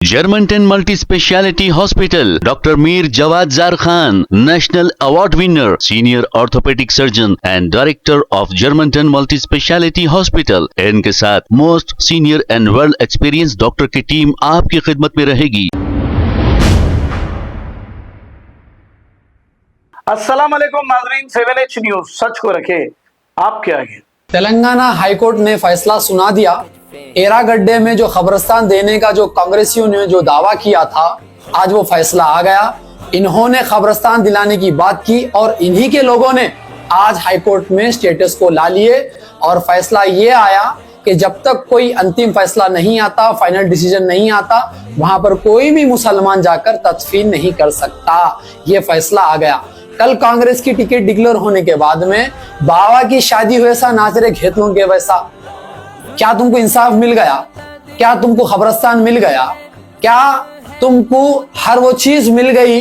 Germantown Multi Speciality Hospital, Dr. Mir Jawad Zar Khan, National Award winner, Senior Orthopedic Surgeon and Director of Germantown Multi Speciality Hospital। इनके साथ most senior and world experience doctor की team आपकी खिदमत में रहेगी। अस्सलाम वालेकुम नाज़रीन, 7H न्यूज सच को रखे आपके आगे। तेलंगाना हाईकोर्ट ने फैसला सुना दिया। एरागड्डे में जो कब्रिस्तान देने का जो कांग्रेसियों ने जो दावा किया था, आज वो फैसला आ गया। इन्होंने कब्रिस्तान दिलाने की बात की और इन्हीं के लोगों ने आज हाईकोर्ट में स्टेटस को ला लिए और फैसला ये आया कि जब तक कोई अंतिम फैसला नहीं आता, फाइनल डिसीजन नहीं आता, वहां पर कोई भी मुसलमान जाकर तदफीन नहीं कर सकता। ये फैसला आ गया। कल कांग्रेस की टिकट डिक्लेयर होने के बाद में बाबा की शादी वैसा नाच रहे घेतलों के वैसा। क्या तुमको इंसाफ मिल गया? क्या तुमको कब्रिस्तान मिल गया? क्या तुमको हर वो चीज मिल गई?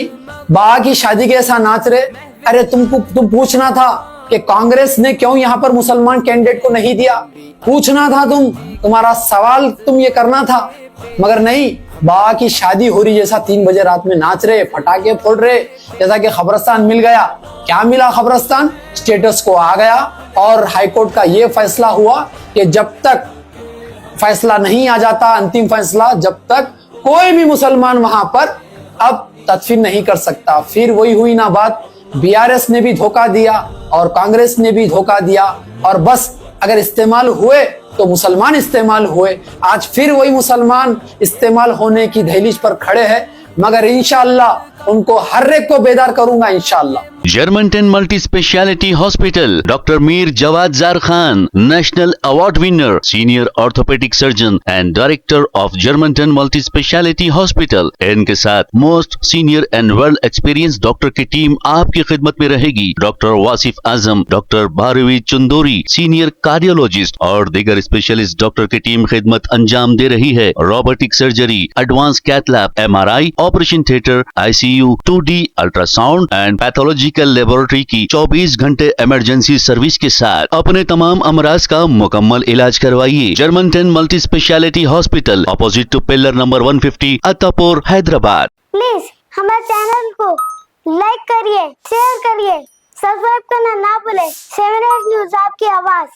बाबा की शादी के ऐसा नाच रहे। अरे तुम पूछना था कि कांग्रेस ने क्यों यहाँ पर मुसलमान कैंडिडेट को नहीं दिया। पूछना था, तुम्हारा सवाल तुम ये करना था, मगर नहीं। बाबा की शादी हो रही जैसा 3 बजे रात में नाच रहे, पटाखे फोड़ रहे, जैसा कि कब्रिस्तान मिल गया। क्या मिला? कब्रिस्तान स्टेटस को आ गया और हाईकोर्ट का ये फैसला हुआ कि जब तक फैसला नहीं आ जाता, अंतिम फैसला, जब तक कोई भी मुसलमान वहां पर अब तदफीन नहीं कर सकता। फिर वही हुई ना बात, बीआरएस ने भी धोखा दिया और कांग्रेस ने भी धोखा दिया और बस अगर इस्तेमाल हुए तो मुसलमान इस्तेमाल हुए। आज फिर वही मुसलमान इस्तेमाल होने की दहलीज पर खड़े हैं, मगर इंशाअल्लाह उनको हर एक को बेदार करूंगा इंशाअल्लाह। Germantown Multi Speciality Hospital, Dr. Mir Jawad Zar Khan, National Award winner, Senior Orthopedic Surgeon and Director of Germantown Multi Speciality Hospital। इनके साथ most senior and world experience doctor की टीम आपकी खिदमत में रहेगी। Doctor Wasif Azam, doctor Bharvi Chandori, senior cardiologist और दीगर specialist doctor की टीम खिदमत अंजाम दे रही है। Robotic surgery, advance cath lab, MRI, operation theatre, ICU, 2D ultrasound and pathological laboratory की 24 घंटे इमरजेंसी सर्विस के साथ अपने तमाम अमराज का मुकम्मल इलाज करवाइए। Germanten multi speciality hospital, opposite to pillar number 150, Attapur, Hyderabad. Please हमारे चैनल को लाइक करिए, शेयर करिए, सब्सक्राइब करना ना भूले। 7H न्यूज आपकी आवाज।